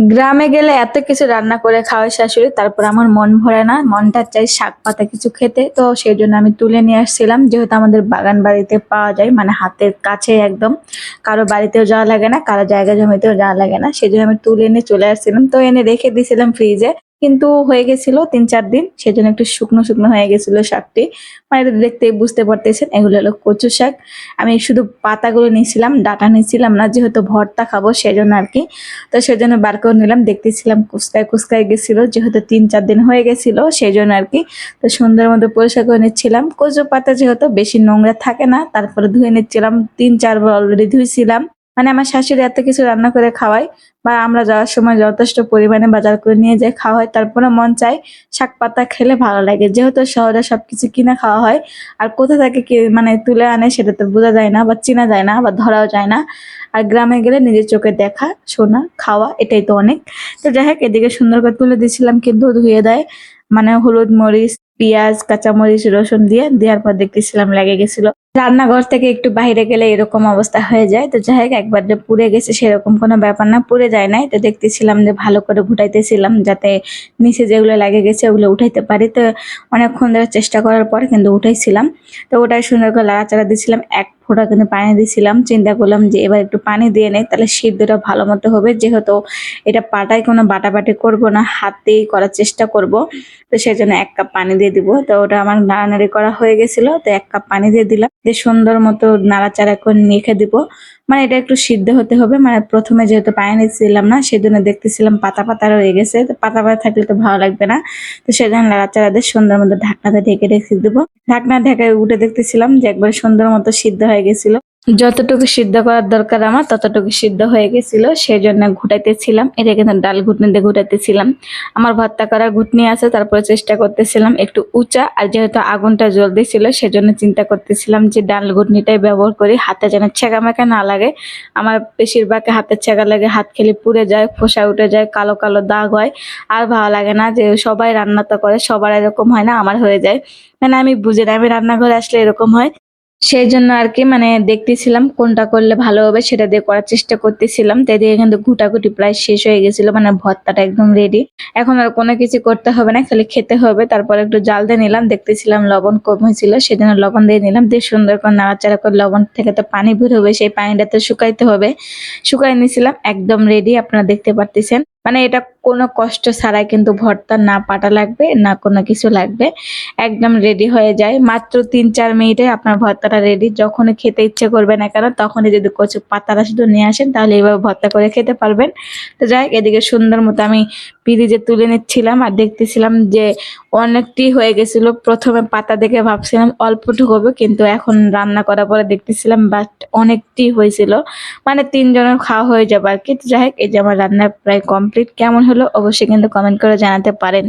গ্রামে গেলে এত কিছু রান্না করে খাওয়ায় শাশুড়ি, তারপর আমার মন ভরে না, মনটা চাই শাক পাতা কিছু খেতে। তো সেই জন্য আমি তুলে নিয়ে আসছিলাম, যেহেতু আমাদের বাগান বাড়িতে পাওয়া যায়, মানে হাতের কাছে একদম। কারো বাড়িতেও যাওয়া লাগে না, কারো জায়গা জমিতেও যাওয়া লাগে না, সেই জন্য আমি তুলে এনে চলে আসছিলাম। তো এনে রেখে দিয়েছিলাম ফ্রিজে, কিন্তু হয়ে গেছিল 3-4 দিন, সেজন্য একটু শুকনো শুকনো হয়ে গেছিল শাকটি। মানে এটা দেখতে বুঝতে পারতেছেন, এগুলো হলো কচু শাক। আমি শুধু পাতাগুলো নিয়েছিলাম, ডাটা নিয়েছিলাম না, যেহেতু ভর্তা খাবো সেজন্য আর কি। তো সেজন্য বার করে নিলাম, দেখতেছিলাম কুচকায় কুচকায় গেছিল, যেহেতু 3-4 দিন হয়ে গেছিল সেই জন্য আর কি। তো সুন্দর মতো পরিষ্কার করে নিচ্ছিলাম, কচু পাতা যেহেতু বেশি নোংরা থাকে না, তারপরে ধুয়ে নিচ্ছিলাম। 3-4 বার অলরেডি ধুইছিলাম। মানে আমার শাশুড়ি এত কিছু রান্না করে খাওয়ায়, বা আমরা যাওয়ার সময় যথেষ্ট পরিমাণে বাজার করে নিয়ে যাই, খাওয়া হয়। তারপরে মন চায় শাক পাতা খেলে ভালো লাগে, যেহেতু শহরে সবকিছু কিনে খাওয়া হয়। আর কোথা থেকে কি মানে তুলে আনে সেটা তো বোঝা যায় না, বা চেনা যায় না, বা ধরাও যায় না। আর গ্রামে গেলে নিজের চোখে দেখা, শোনা, খাওয়া, এটাই তো অনেক। তো যাই হোক, এদিকে সুন্দর করে তুলে দিয়েছিলাম, কিন্তু ধুয়ে দেয়। মানে হলুদ মরিচ, পেঁয়াজ, কাঁচামরিচ, রসুন দিয়ে দেওয়ার পর দেখতেছিলাম লেগে গেছিল। রান্নাঘর থেকে একটু বাইরে গেলে এরকম অবস্থা হয়ে যায়। তো যাই হোক, একবার যে পুড়ে গেছে সেরকম কোনো ব্যাপার না, পুড়ে যায় নাই। তো দেখতেছিলাম যে ভালো করে ঘুটাইতেছিলাম, যাতে নিচে যেগুলো লেগে গেছে ওগুলো উঠাইতে পারি। তো অনেকক্ষণ ধরে চেষ্টা করার পর কিন্তু উঠাইছিলাম। তো ওটাই সুন্দর করে লাড়াচাড়া দিছিলাম, এক ফোঁটা কিন্তু পানি দিছিলাম। চিন্তা করলাম যে এবার একটু পানি দিয়ে নেই, তাহলে সিদ্ধটা ভালো মতো হবে। যেহেতু এটা পাটায় কোনো বাটাবাটি করব না, হাতেই করার চেষ্টা করব। তো সেই জন্য 1 কাপ পানি দিয়ে দিব। তো ওটা আমার নাড়ানাড়ি করা হয়ে গেছিল, তো 1 কাপ পানি দিয়ে দিলাম, দিয়ে সুন্দর মতো নাড়াচাড়া করে রেখে দিব। মানে এটা একটু সিদ্ধ হতে হবে, মানে প্রথমে যেহেতু পানি দিচ্ছিলাম না, সেজন্য দেখতেছিলাম পাতা পাতা রয়ে গেছে। তো পাতা পাতা থাকলে তো ভালো লাগবে না। তো সেজন্য নাড়াচাড়া দিয়ে সুন্দর মতো ঢাকনাতে ঢেকে রেখে দেবো। ঢাকনা ঢেকে উঠে দেখতেছিলাম যে একবার সুন্দর মতো সিদ্ধ হয়ে গেছিল। যতটুকু সিদ্ধ করার দরকার আমার ততটুকু সিদ্ধ হয়ে গেছিল, সেই জন্য ঘুটাইতেছিলাম। এটা কিন্তু ডাল ঘুটনি দিয়ে ঘুটাইতেছিলাম। আমার ভর্তা করার ঘুটনি আছে, তারপরে চেষ্টা করতেছিলাম একটু উঁচা, আর যেহেতু আগুনটা জ্বলতে ছিল সেজন্য চিন্তা করতেছিলাম যে ডাল ঘুটনিটাই ব্যবহার করি, হাতে যেন ছেঁকামেকা না লাগে। আমার বেশিরভাগ হাতের ছেঁকা লাগে, হাত খেলে পুড়ে যায়, ফোসা উঠে যায়, কালো কালো দাগ হয়। আর ভালো লাগে না, যে সবাই রান্না তো করে, সবার এরকম হয় না, আমার হয়ে যায়। মানে আমি বুঝি না, আমি রান্নাঘরে আসলে এরকম হয়। সেই জন্য আর কি মানে দেখতেছিলাম কোনটা করলে ভালো হবে, সেটা দিয়ে করার চেষ্টা করতেছিলাম। তো এদিকে কিন্তু ঘুটাঘুটি প্রায় শেষ হয়ে গেছিল, মানে ভর্তাটা একদম রেডি। এখন আর কোনো কিছু করতে হবে না, খালি খেতে হবে। তারপর একটু জাল দিয়ে নিলাম, দেখতেছিলাম লবণ কম হয়েছিল, সেজন্য লবণ দিয়ে নিলাম, দিয়ে সুন্দর করে নাড়াচাড়া করে, লবণ থেকে তো পানি বের হবে, সেই পানিটা তো শুকাইতে হবে। শুকাই নিয়েছিলাম, একদম রেডি, আপনারা দেখতে পারতেছেন। মানে এটা কোনো কষ্ট ছাড়াই কিন্তু ভর্তা, না পাটা লাগবে না কোনো কিছু লাগবে, একদম রেডি হয়ে যায়। মাত্র 3-4 মিনিটে আপনার ভর্তাটা রেডি। যখনই খেতে ইচ্ছে করবে না কেন, তখনই যদি কচু পাতাটা শুধু নিয়ে আসেন, তাহলে এইভাবে ভর্তা করে খেতে পারবেন। তো যাই হোক, এদিকে সুন্দর মতো আমি ফ্রিজে তুলে নিচ্ছিলাম, আর দেখতেছিলাম যে অনেকটি হয়ে গেছিল। প্রথমে পাতা দেখে ভাবছিলাম অল্পটুকু হবে, কিন্তু এখন রান্না করার পরে দেখতেছিলাম বাট অনেকটি হয়েছিল। মানে 3 জনের খাওয়া হয়ে যাবে আর কি। তো যাই হোক, এই যে আমার রান্না প্রায় কমপ্লিট। কেমন হলো অবশ্যই কিন্তু কমেন্ট করে জানাতে পারেন।